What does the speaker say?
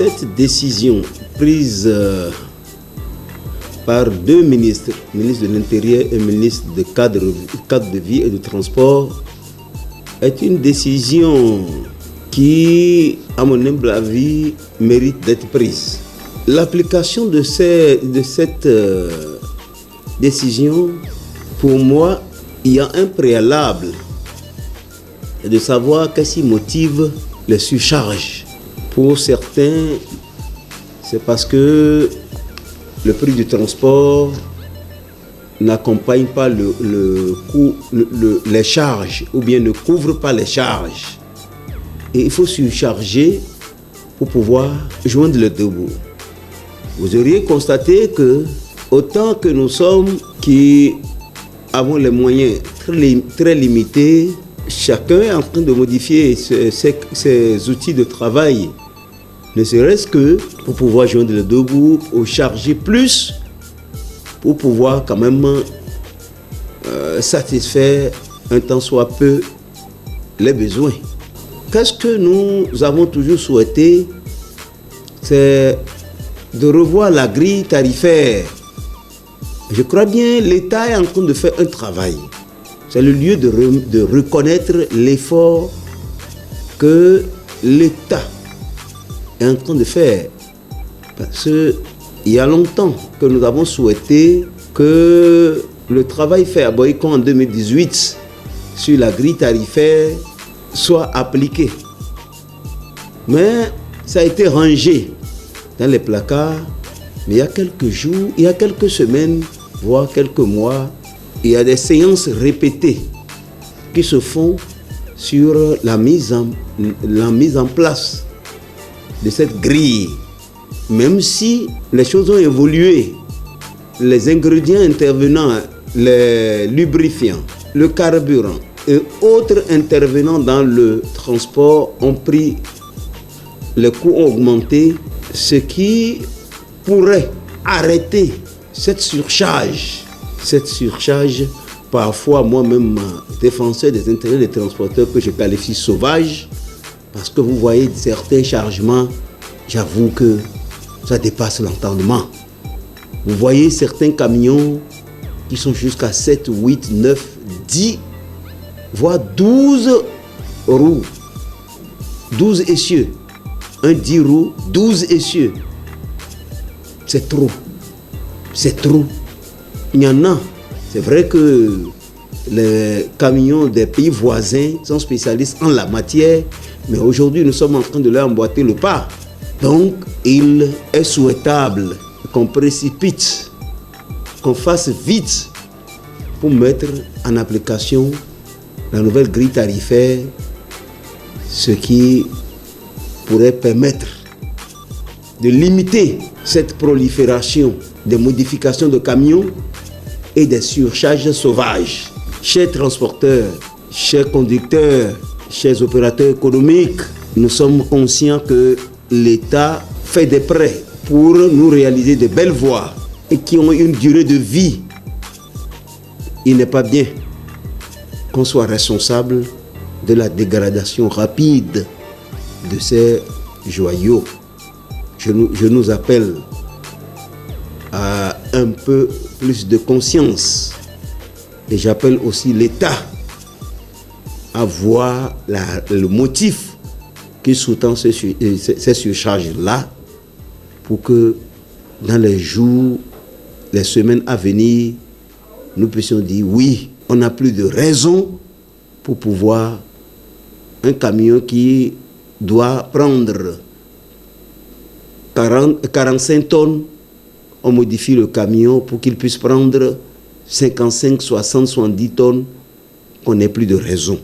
cette décision prise par deux ministres, ministre de l'Intérieur et ministre de cadre de vie et de transport, est une décision qui, à mon humble avis, mérite d'être prise. L'application de cette décision, pour moi, il y a un préalable de savoir qu'est-ce qui motive les surcharges. Pour certains, c'est parce que le prix du transport n'accompagne pas les charges ou bien ne couvre pas les charges. Et il faut surcharger pour pouvoir joindre le deux bouts. Vous auriez constaté que autant que nous sommes qui avons les moyens très limités, chacun est en train de modifier ses outils de travail, ne serait-ce que pour pouvoir joindre les deux bouts, ou charger plus, pour pouvoir quand même satisfaire un tant soit peu les besoins. Qu'est-ce que nous avons toujours souhaité? C'est de revoir la grille tarifaire. Je crois bien que l'État est en train de faire un travail. C'est le lieu de reconnaître l'effort que l'État est en train de faire. Parce qu'il y a longtemps que nous avons souhaité que le travail fait à Boycon en 2018 sur la grille tarifaire soit appliqué. Mais ça a été rangé dans les placards. Mais il y a quelques jours, il y a quelques semaines, voire quelques mois, il y a des séances répétées qui se font sur la mise en place de cette grille. Même si les choses ont évolué, les ingrédients intervenants, les lubrifiants, le carburant et autres intervenants dans le transport ont pris, les coûts ont augmenté, ce qui pourrait arrêter cette surcharge. Cette surcharge, parfois moi-même défenseur des intérêts des transporteurs que je qualifie sauvages, parce que vous voyez certains chargements, j'avoue que ça dépasse l'entendement. Vous voyez certains camions qui sont jusqu'à 7, 8, 9, 10, voire 12 roues, 12 essieux. Un 10 roues, 12 essieux. C'est trop. C'est trop. Il y en a. C'est vrai que les camions des pays voisins sont spécialistes en la matière, mais aujourd'hui, nous sommes en train de leur emboîter le pas. Donc, il est souhaitable qu'on précipite, qu'on fasse vite pour mettre en application la nouvelle grille tarifaire, ce qui pourrait permettre de limiter cette prolifération des modifications de camions et des surcharges sauvages. Chers transporteurs, chers conducteurs, chers opérateurs économiques, nous sommes conscients que l'État fait des prêts pour nous réaliser de belles voies et qui ont une durée de vie. Il n'est pas bien qu'on soit responsable de la dégradation rapide de ces joyaux. Je nous appelle à un peu plus de conscience et j'appelle aussi l'État à voir le motif qui sous-tend ces surcharges-là pour que dans les jours, les semaines à venir, nous puissions dire oui, on n'a plus de raison pour pouvoir un camion qui doit prendre 45 tonnes, on modifie le camion pour qu'il puisse prendre 55, 60, 70 tonnes, qu'on n'ait plus de raison.